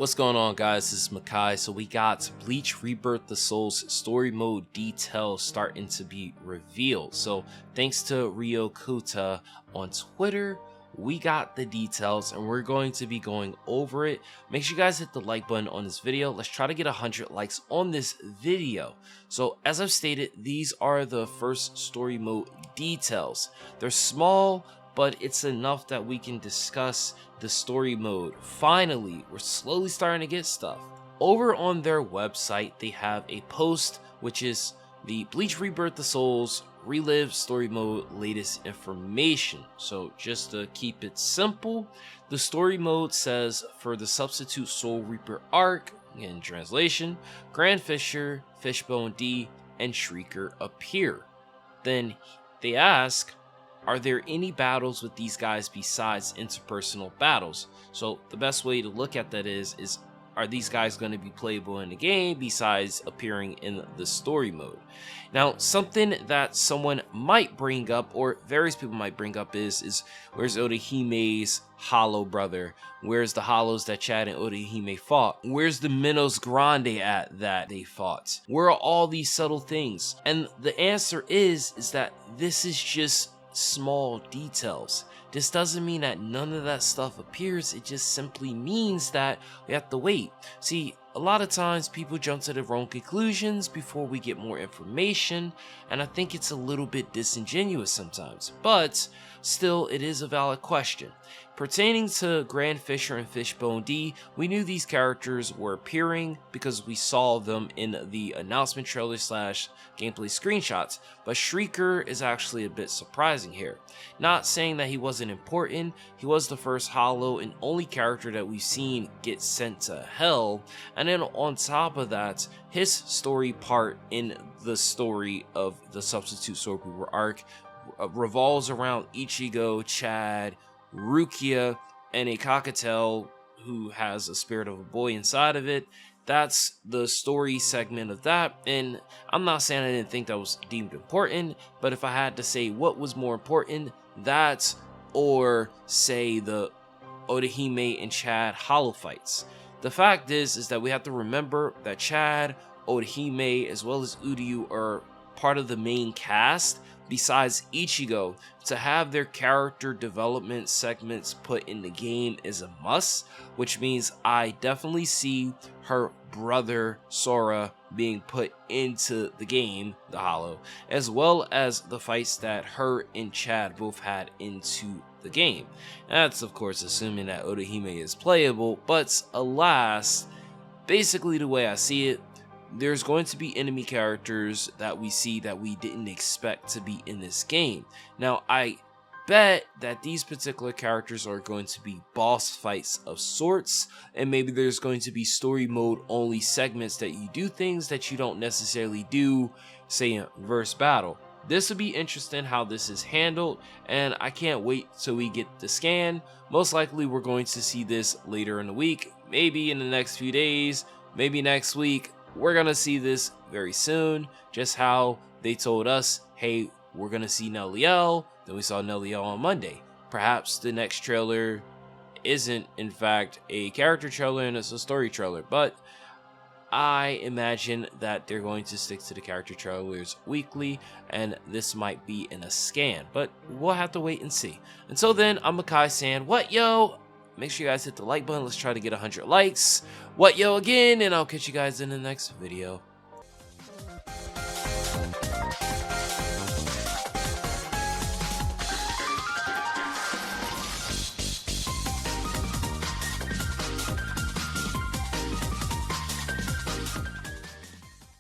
What's going on, guys? This is Makai. So we got Bleach Rebirth the Soul's story mode details starting to be revealed. So thanks to Rio Kuta on Twitter, we got the details and we're going to be going over it. Make sure you guys hit the like button on this video. Let's try to get 100 likes on this video. So as I've stated, these are the first story mode details. They're small, but it's enough that we can discuss the story mode. Finally, we're slowly starting to get stuff. Over on their website, they have a post which is the Bleach Rebirth the Soul's Relive story mode latest information. So just to keep it simple, the story mode says for the Substitute Soul Reaper arc, in translation, Grand Fisher, Fishbone D, and Shrieker appear. Then they ask, are there any battles with these guys besides interpersonal battles? So the best way to look at that is are these guys going to be playable in the game besides appearing in the story mode? Now, something that someone might bring up, or various people might bring up, is where's Odahime's hollow brother? Where's the hollows that Chad and Odahime fought? Where's the Minos Grande at that they fought? Where are all these subtle things? And the answer is that this is just small details. This doesn't mean that none of that stuff appears. It just simply means that we have to wait. See, a lot of times people jump to the wrong conclusions before we get more information, and I think it's a little bit disingenuous sometimes, but still it is a valid question. Pertaining to Grand Fisher and Fishbone D, we knew these characters were appearing because we saw them in the announcement trailer / gameplay screenshots, but Shrieker is actually a bit surprising here. Not saying that he wasn't important, he was the first hollow and only character that we've seen get sent to hell, and then on top of that, his story part in the story of the Substitute Soul Reaper arc revolves around Ichigo, Chad, Rukia, and a cockatiel who has a spirit of a boy inside of it. That's the story segment of that, and I'm not saying I didn't think that was deemed important, but if I had to say what was more important, that or say the Odahime and Chad hollow fights. The fact is that we have to remember that Chad, Odahime, as well as Uryu are part of the main cast besides Ichigo. To have their character development segments put in the game is a must, which means I definitely see her brother Sora being put into the game, the Hollow, as well as the fights that her and Chad both had into the game. That's of course assuming that Odahime is playable, but alas, basically the way I see it, there's going to be enemy characters that we see that we didn't expect to be in this game. Now, I bet that these particular characters are going to be boss fights of sorts, and maybe there's going to be story mode only segments that you do things that you don't necessarily do, say, in verse battle. This would be interesting how this is handled, and I can't wait till we get the scan. Most likely we're going to see this later in the week, maybe in the next few days, maybe next week. We're gonna see this very soon, just how they told us, hey, we're gonna see Nelliel, then we saw Nelliel on Monday. Perhaps the next trailer isn't in fact a character trailer and it's a story trailer, but I imagine that they're going to stick to the character trailers weekly, and this might be in a scan, but we'll have to wait and see. Until then, I'm Makai saying, what yo? Make sure you guys hit the like button. Let's try to get 100 likes. What yo again? And I'll catch you guys in the next video.